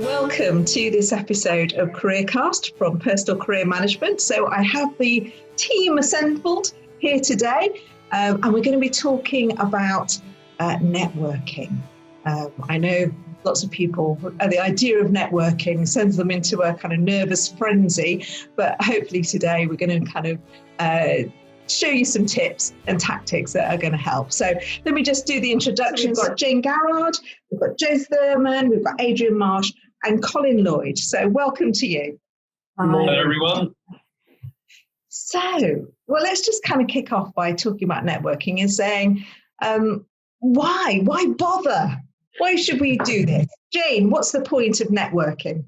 Welcome to this episode of CareerCast from Personal Career Management. So I have the team assembled here today, and we're going to be talking about networking. I know lots of people, the idea of networking sends them into a kind of nervous frenzy, but hopefully today we're going to kind of show you some tips and tactics that are going to help. So let me just do the introductions. We've got Jane Garrard, we've got Joe Thurman, we've got Adrian Marsh, and Colin Lloyd. So welcome to you. Good morning, everyone. So, well, let's just kind of kick off by talking about networking and saying, why bother? Why should we do this? Jane, what's the point of networking?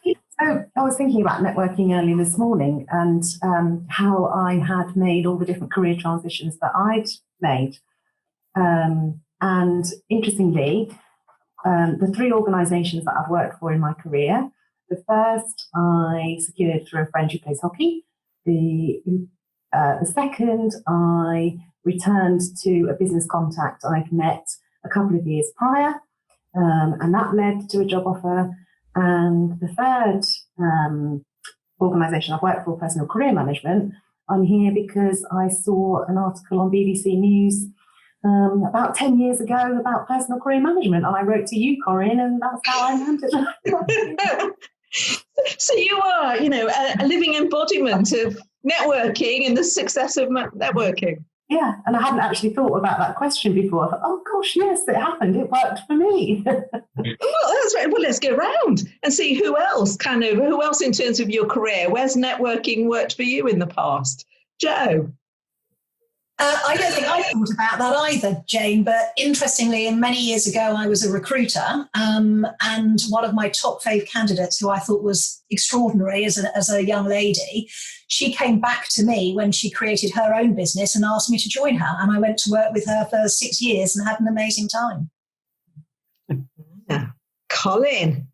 So I was thinking about networking early this morning and how I had made all the different career transitions that I'd made. And interestingly, the three organisations that I've worked for in my career, the first I secured through a friend who plays hockey. The second, I returned to a business contact I'd met a couple of years prior, and that led to a job offer. And the third organisation I've worked for, Personal Career Management, I'm here because I saw an article on BBC News about 10 years ago about personal career management, and I wrote to you, Corinne, and that's how I landed. So you are, a living embodiment of networking and the success of networking. Yeah, and I hadn't actually thought about that question before. I thought, oh gosh, yes, it happened. It worked for me. Well, that's right. Well, let's go around and see who else in terms of your career. Where's networking worked for you in the past? Joe? I don't think I thought about that either, Jane, but interestingly, many years ago, I was a recruiter, and one of my top fave candidates, who I thought was extraordinary as a young lady, she came back to me when she created her own business and asked me to join her, and I went to work with her for 6 years and had an amazing time. Yeah. Colin,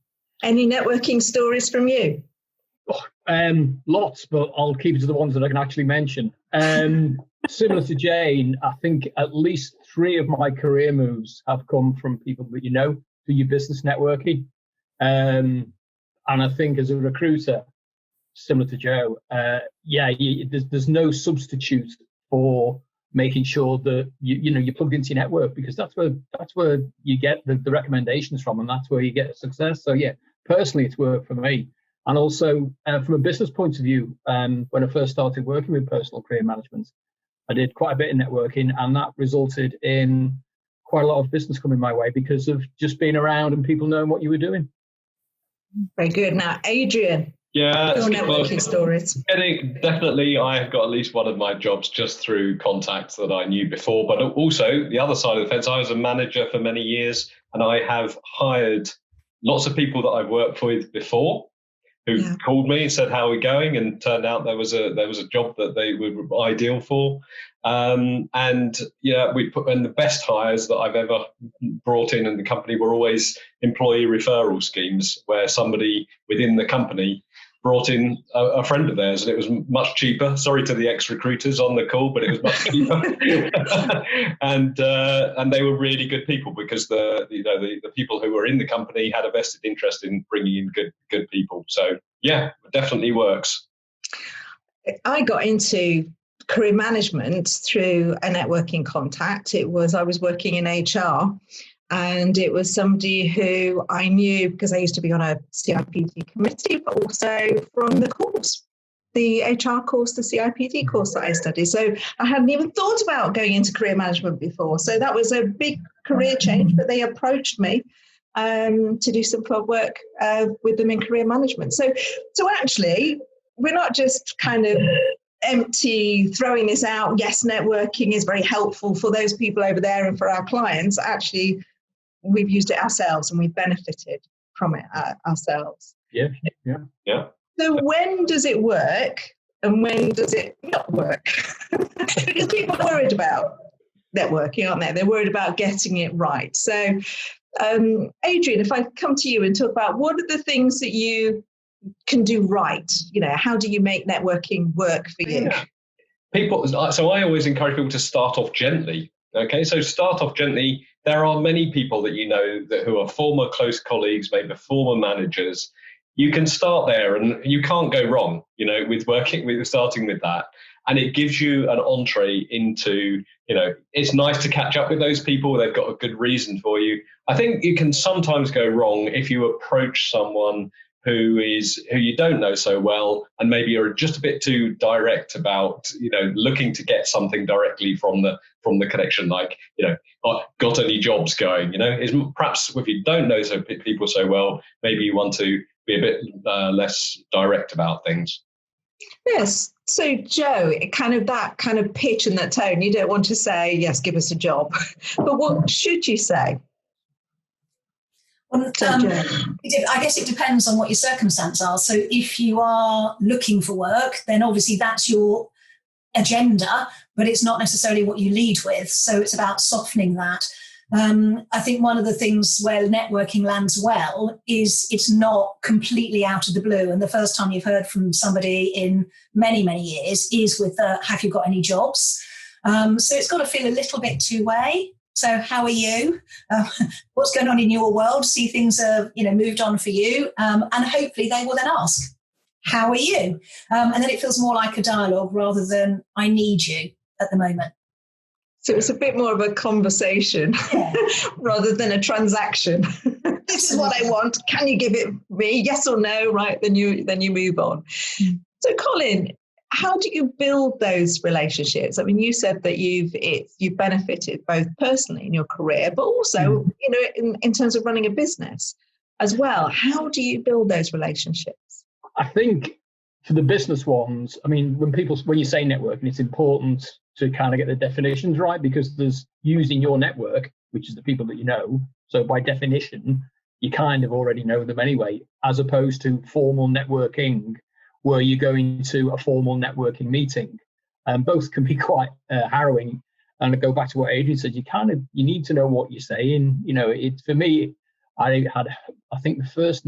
any networking stories from you? Lots, but I'll keep it to the ones that I can actually mention. Similar to Jane, I think at least 3 of my career moves have come from people that you know through your business networking. And I think as a recruiter, similar to Joe, there's no substitute for making sure that you're plugged into your network, because that's where you get the recommendations from, and that's where you get success. So yeah, personally, it's worked for me. And also from a business point of view, when I first started working with personal career management, I did quite a bit of networking, and that resulted in quite a lot of business coming my way because of just being around and people knowing what you were doing. Very good. Now, Adrian, your networking stories. Definitely, I've got at least one of my jobs just through contacts that I knew before, but also the other side of the fence, I was a manager for many years, and I have hired lots of people that I've worked with before who called me and said, how are we going? And turned out there was a job that they were ideal for. And the best hires that I've ever brought in the company were always employee referral schemes, where somebody within the company brought in a friend of theirs, and it was much cheaper. Sorry to the ex-recruiters on the call, but it was much cheaper. and they were really good people, because the people who were in the company had a vested interest in bringing in good people. So yeah, it definitely works. I got into career management through a networking contact. I was working in HR. And it was somebody who I knew because I used to be on a CIPD committee, but also from the course, the HR course, the CIPD course that I studied. So I hadn't even thought about going into career management before. So that was a big career change, but they approached me to do some work with them in career management. So actually, we're not just kind of empty throwing this out. Yes, networking is very helpful for those people over there and for our clients. Actually, we've used it ourselves and we've benefited from it ourselves. Yeah. So when does it work and when does it not work? Because people are worried about networking, aren't they? They're worried about getting it right. So, Adrian, if I come to you and talk about what are the things that you can do right? How do you make networking work for you? So I always encourage people to start off gently. Okay, so start off gently. there are many people that you know that who are former close colleagues, maybe former managers. You can start there, and you can't go wrong, with starting with that. And it gives you an entree into, it's nice to catch up with those people. They've got a good reason for you. I think you can sometimes go wrong if you approach someone who you don't know so well, and maybe you're just a bit too direct about, looking to get something directly from the connection, like, got any jobs going, is perhaps if you don't know people so well, maybe you want to be a bit less direct about things. Yes. So, Joe, that kind of pitch and that tone, you don't want to say, yes, give us a job. But what should you say? Well, I guess it depends on what your circumstances are. So if you are looking for work, then obviously that's your agenda, but it's not necessarily what you lead with. So it's about softening that. I think one of the things where networking lands well is it's not completely out of the blue. And the first time you've heard from somebody in many, many years is with have you got any jobs? So it's got to feel a little bit two-way. So how are you? What's going on in your world? See things have moved on for you. And hopefully they will then ask, how are you? And then it feels more like a dialogue rather than I need you at the moment. So it's a bit more of a conversation rather than a transaction. This is what I want. Can you give it me? Yes or no? Right. Then you move on. So Colin, how do you build those relationships? I mean, you said that you've benefited both personally in your career, but also, in terms of running a business as well. How do you build those relationships? I think for the business ones, I mean, when you say networking, it's important to kind of get the definitions right, because there's using your network, which is the people that you know. So by definition, you kind of already know them anyway, as opposed to formal networking, where you're going to a formal networking meeting. Both can be quite harrowing. And to go back to what Adrian said, you need to know what you're saying. For me, I think the first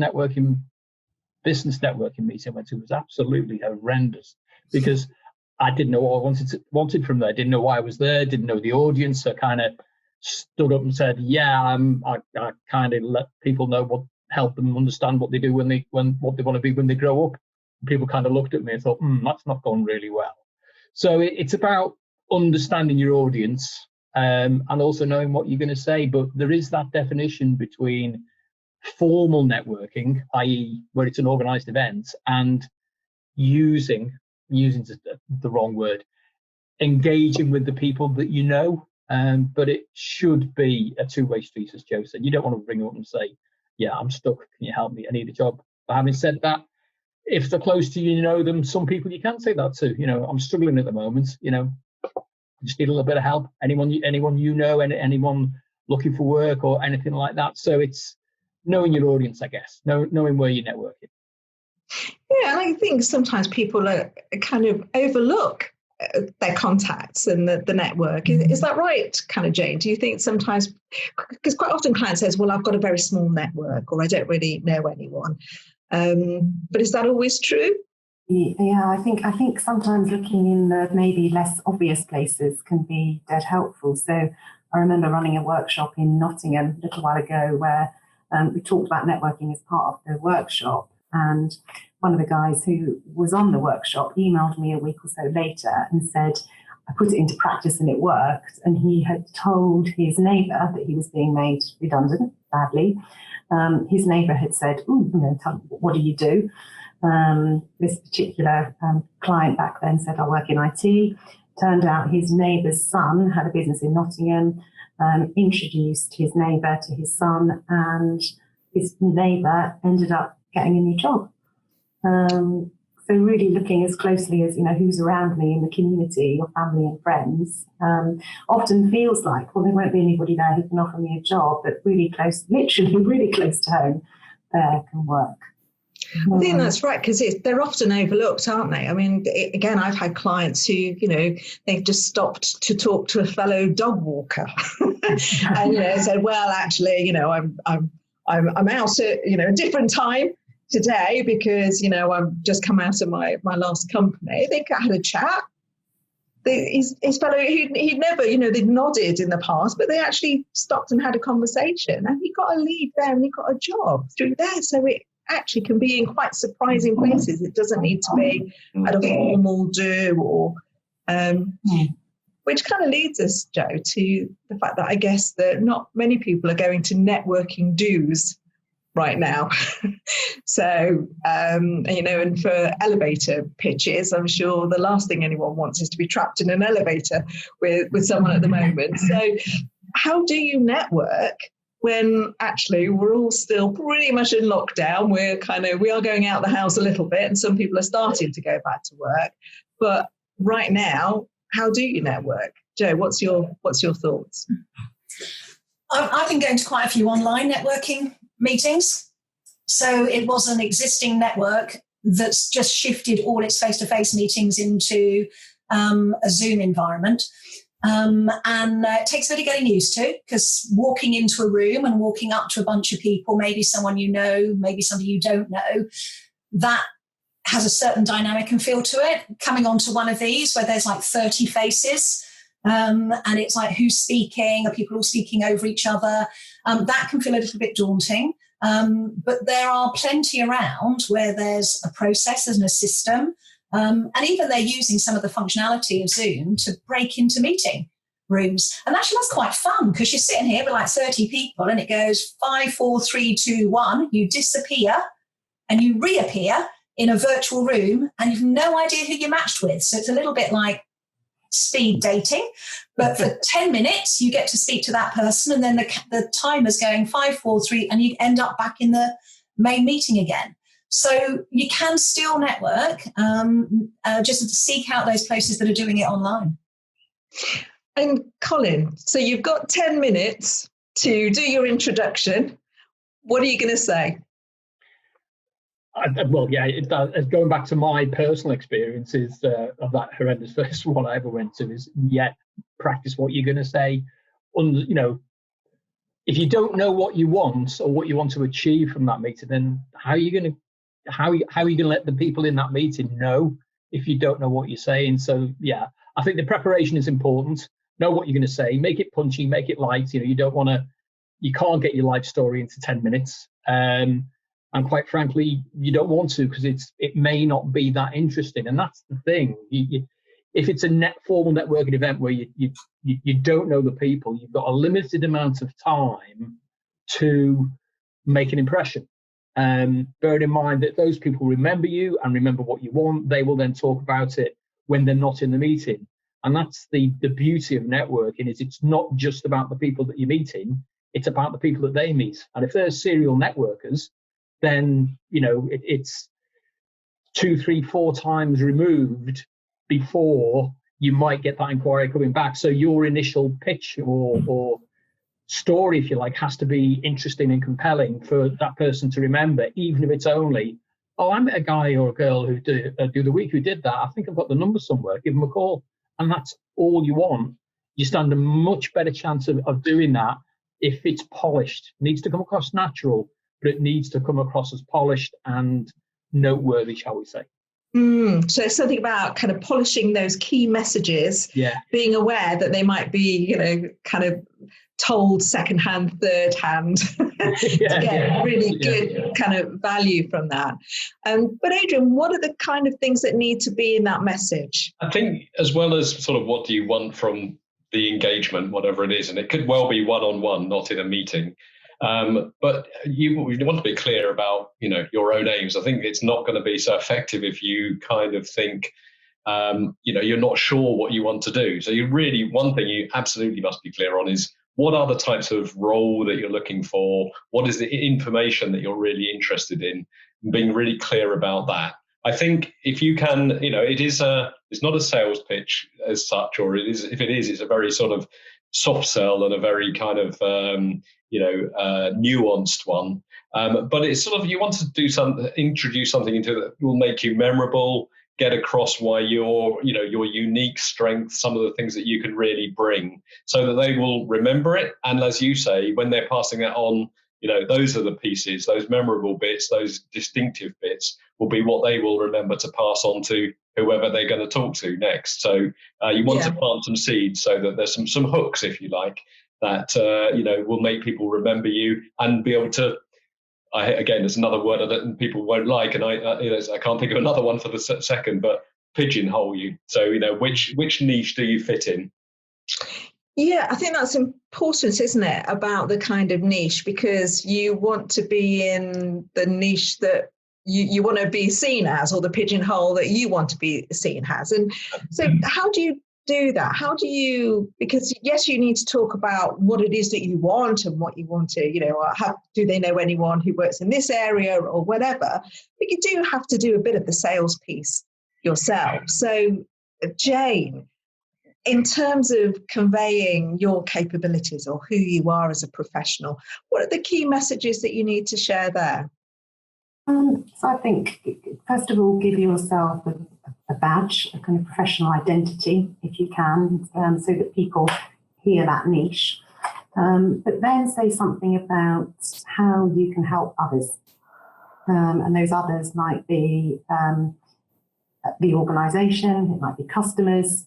business networking meeting I went to was absolutely horrendous, because I didn't know what I wanted from there. Didn't know why I was there. Didn't know the audience. So kind of stood up and said, I kind of let people help them understand what they do what they want to be when they grow up. People kind of looked at me and thought, that's not gone really well. So it's about understanding your audience and also knowing what you're going to say. But there is that definition between formal networking, i.e. where it's an organized event, and using the wrong word, engaging with the people that you know. But it should be a two-way street, as Joe said. You don't want to ring up and say, I'm stuck. Can you help me? I need a job. But having said that, if they're close to you know them, some people you can say that to. I'm struggling at the moment. Just need a little bit of help. Anyone you know, anyone looking for work or anything like that. So it's knowing your audience, I guess, knowing where you're networking. Yeah, and I think sometimes people are kind of overlook their contacts and the network. Is that right, kind of, Jane? Do you think sometimes, because quite often clients says, well, I've got a very small network, or I don't really know anyone. But is that always true? Yeah, I think sometimes looking in the maybe less obvious places can be dead helpful. So I remember running a workshop in Nottingham a little while ago where we talked about networking as part of the workshop. And one of the guys who was on the workshop emailed me a week or so later and said, I put it into practice and it worked. And he had told his neighbour that he was being made redundant badly. His neighbour had said, what do you do? This particular client back then said, I work in IT. Turned out his neighbour's son had a business in Nottingham, introduced his neighbour to his son, and his neighbour ended up getting a new job. So really looking as closely as, who's around me in the community, your family and friends, often feels like, well, there won't be anybody there who can offer me a job, but really close, literally really close to home, there can work. I think that's right, because they're often overlooked, aren't they? I mean, again, I've had clients who, they've just stopped to talk to a fellow dog walker, and said, "Well, actually, I'm out at a different time today because I've just come out of my last company." They had a chat. his fellow, he'd never, they'd nodded in the past, but they actually stopped and had a conversation, and he got a lead there and he got a job through there. So it actually can be in quite surprising places. It doesn't need to be at a formal do or, which kind of leads us, Joe, to the fact that I guess that not many people are going to networking do's right now. So, and for elevator pitches, I'm sure the last thing anyone wants is to be trapped in an elevator with someone at the moment. So how do you network when actually we're all still pretty much in lockdown? We are going out the house a little bit, and some people are starting to go back to work. But right now, how do you network? Joe, what's your thoughts? I've been going to quite a few online networking meetings. So it was an existing network that's just shifted all its face-to-face meetings into a Zoom environment. And it takes a bit of getting used to, because walking into a room and walking up to a bunch of people, maybe someone you know, maybe somebody you don't know, that has a certain dynamic and feel to it. Coming onto one of these where there's like 30 faces, and it's like, who's speaking? Are people all speaking over each other? That can feel a little bit daunting. But there are plenty around where there's a process and a system. And even they're using some of the functionality of Zoom to break into meeting rooms. And actually that's quite fun, because you're sitting here with like 30 people and it goes 5, 4, 3, 2, 1. You disappear and you reappear in a virtual room and you've no idea who you're matched with. So it's a little bit like speed dating, but for 10 minutes you get to speak to that person, and then the timer's going 5, 4, 3, and you end up back in the main meeting again. So you can still network, just to seek out those places that are doing it online. And Colin, so you've got 10 minutes to do your introduction. What are you going to say? Going back to my personal experiences of that horrendous first one I ever went to, is practice what you're going to say. If you don't know what you want or what you want to achieve from that meeting, then how are you going to let the people in that meeting know if you don't know what you're saying? So I think the preparation is important. Know what you're going to say. Make it punchy. Make it light. You can't get your life story into 10 minutes. And quite frankly, you don't want to, because it may not be that interesting. And that's the thing. If it's a formal networking event where you don't know the people, you've got a limited amount of time to make an impression. Bearing in mind that those people remember you and remember what you want, they will then talk about it when they're not in the meeting. And that's the beauty of networking, is it's not just about the people that you're meeting, it's about the people that they meet. And if they're serial networkers, then it's 2, 3, 4 times removed before you might get that inquiry coming back. So your initial pitch or story, if you like, has to be interesting and compelling for that person to remember, even if it's only, I met a guy or a girl who do the week who did that. I think I've got the number somewhere. Give them a call. And that's all you want. You stand a much better chance of doing that if it's polished. It needs to come across natural, but it needs to come across as polished and noteworthy, shall we say. So something about kind of polishing those key messages, being aware that they might be, kind of told secondhand, third hand, to get really good kind of value from that. But Adrian, what are the kind of things that need to be in that message? I think, as well as sort of what do you want from the engagement, whatever it is, and it could well be one-on-one, not in a meeting. But you want to be clear about, your own aims. I think it's not going to be so effective if you kind of think, you're not sure what you want to do. So one thing you absolutely must be clear on is, what are the types of role that you're looking for? What is the information that you're really interested in? And being really clear about that. I think if you can, it's not a sales pitch as such, or if it is, it's a very sort of soft sell and a very kind of, nuanced one. But it's sort of, you want to introduce something into that will make you memorable, get across why your unique strengths, some of the things that you can really bring, so that they will remember it. And as you say, when they're passing that on those are the pieces, those memorable bits, those distinctive bits will be what they will remember to pass on to whoever they're going to talk to next. So you want to plant some seeds so that there's some hooks, if you like, that will make people remember you and be able to. Again, there's another word that people won't like, and I can't think of another one for the second, but pigeonhole you. So which niche do you fit in? Yeah, I think that's important, isn't it, about the kind of niche, because you want to be in the niche that you want to be seen as, or the pigeonhole that you want to be seen as. And so how do you do that? How do you, because yes, you need to talk about what it is that you want and what you want to, do they know anyone who works in this area or whatever, but you do have to do a bit of the sales piece yourself. So Jane, in terms of conveying your capabilities or who you are as a professional, what are the key messages that you need to share there? So I think, first of all, give yourself a badge, a kind of professional identity, if you can, so that people hear that niche. But then say something about how you can help others. And those others might be the organisation, it might be customers,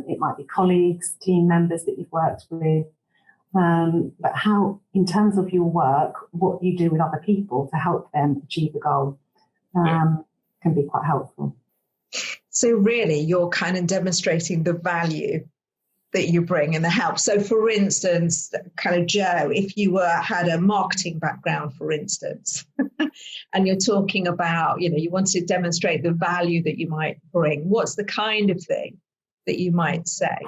it might be colleagues, team members that you've worked with. But how, in terms of your work, what you do with other people to help them achieve a goal can be quite helpful. So really, you're kind of demonstrating the value that you bring and the help. So for instance, kind of Joe, if you had a marketing background, for instance, and you're talking about, you want to demonstrate the value that you might bring, what's the kind of thing that you might say?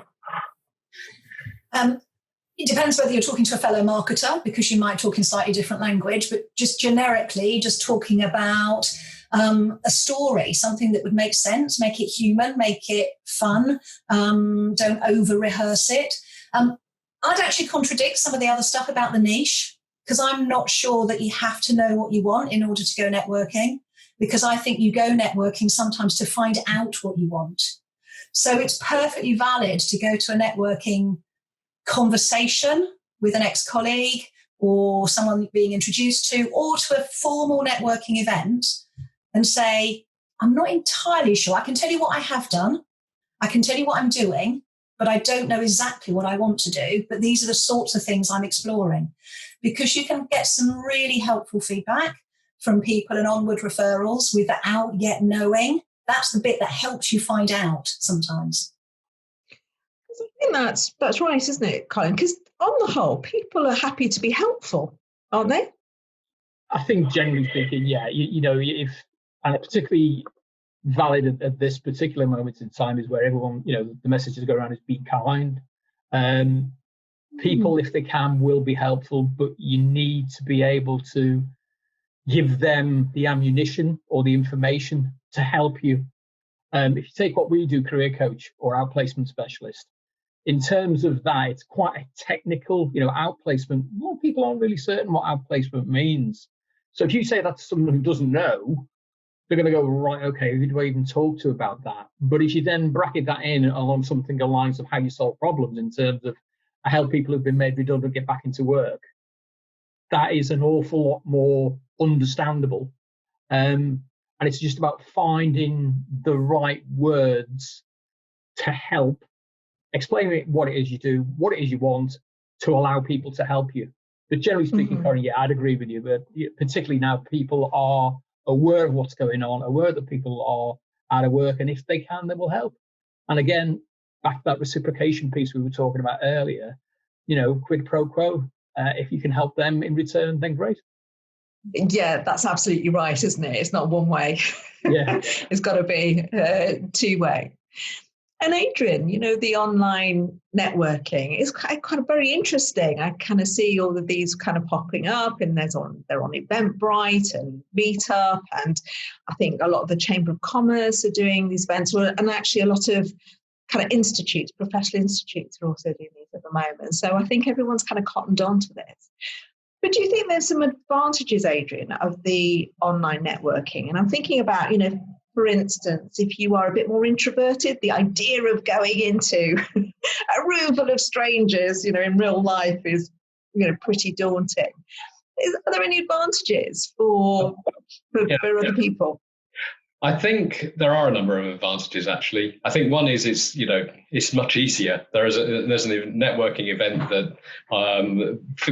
It depends whether you're talking to a fellow marketer, because you might talk in slightly different language, but just generically, just talking about a story, something that would make sense, make it human, make it fun, don't over-rehearse it. I'd actually contradict some of the other stuff about the niche, because I'm not sure that you have to know what you want in order to go networking, because I think you go networking sometimes to find out what you want. So it's perfectly valid to go to a networking conversation with an ex-colleague or someone being introduced to, or to a formal networking event and say, I'm not entirely sure. I can tell you what I have done. I can tell you what I'm doing, but I don't know exactly what I want to do. But these are the sorts of things I'm exploring, because you can get some really helpful feedback from people and onward referrals without yet knowing. That's the bit that helps you find out sometimes. I think that's right, isn't it, Colin? Because on the whole, people are happy to be helpful, aren't they? I think generally speaking, yeah. If, and particularly valid at this particular moment in time, is where everyone, the messages go around is be kind. People, if they can, will be helpful, but you need to be able to give them the ammunition or the information to help you. If you take what we do, career coach or outplacement specialist, in terms of that, it's quite a technical, outplacement. A lot of people aren't really certain what outplacement means. So if you say that to someone who doesn't know, they're going to go, right, okay, who do I even talk to about that? But if you then bracket that in along something along the lines of how you solve problems in terms of I help people who've been made redundant get back into work, that is an awful lot more understandable. And it's just about finding the right words to help explain what it is you do, what it is you want, to allow people to help you. But generally speaking, Corinne, yeah, I'd agree with you. But particularly now, people are aware of what's going on, aware that people are out of work, and if they can, they will help. And again, back to that reciprocation piece we were talking about earlier, quid pro quo. If you can help them in return, then great. Yeah, that's absolutely right, isn't it? It's not one way. Yeah. It's got to be two-way. And Adrian, the online networking is kind of very interesting. I kind of see all of these kind of popping up, and they're on Eventbrite and Meetup, and I think a lot of the Chamber of Commerce are doing these events, and actually a lot of kind of institutes, professional institutes are also doing these at the moment. So I think everyone's kind of cottoned on to this. But do you think there's some advantages, Adrian, of the online networking? And I'm thinking about, for instance, if you are a bit more introverted, the idea of going into a room full of strangers, in real life is, pretty daunting. are there any advantages for other people? I think there are a number of advantages, actually. I think one is it's much easier. There's a networking event that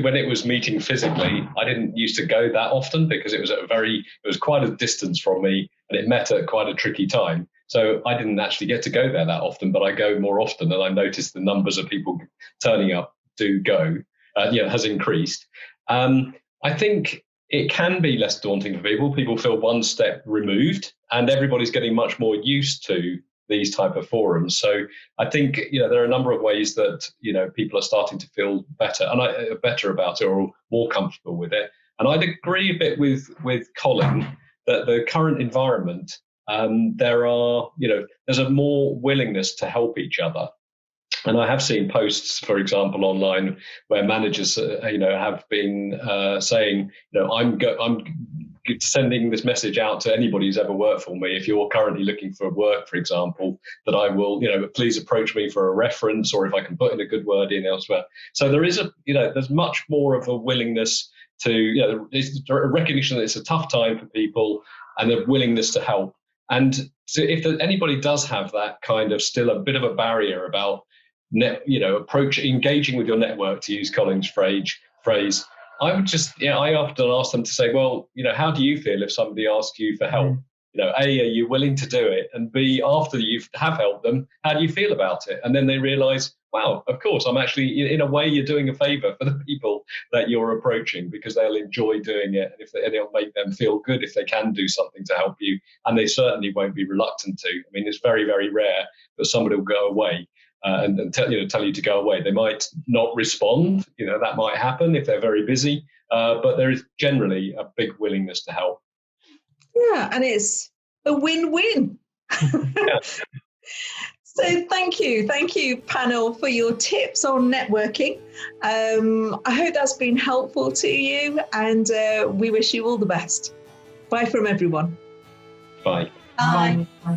when it was meeting physically, I didn't used to go that often because it was quite a distance from me and it met at quite a tricky time. So I didn't actually get to go there that often, but I go more often, and I noticed the numbers of people turning up to go has increased. I think it can be less daunting for people. People feel one step removed, and everybody's getting much more used to these type of forums. So I think there are a number of ways that people are starting to feel better about it, or more comfortable with it. And I'd agree a bit with Colin that the current environment, there's a more willingness to help each other. And I have seen posts, for example, online where managers, have been saying, I'm sending this message out to anybody who's ever worked for me. If you're currently looking for work, for example, that I will, please approach me for a reference, or if I can put in a good word in elsewhere. So there is there's much more of a willingness to, there's a recognition that it's a tough time for people, and a willingness to help. And so if anybody does have that kind of still a bit of a barrier about engaging with your network, to use Colin's phrase, I would I often ask them to say, well, how do you feel if somebody asks you for help? A, are you willing to do it? And B, after you have helped them, how do you feel about it? And then they realize, wow, of course, I'm actually, in a way, you're doing a favor for the people that you're approaching, because they'll enjoy doing it. And it'll make them feel good if they can do something to help you. And they certainly won't be reluctant to. I mean, it's very, very rare that somebody will go away and tell you to go away. They might not respond. That might happen if they're very busy. But there is generally a big willingness to help. Yeah, and it's a win-win. Yeah. So thank you, panel, for your tips on networking. I hope that's been helpful to you, and we wish you all the best. Bye from everyone. Bye. Bye. Bye.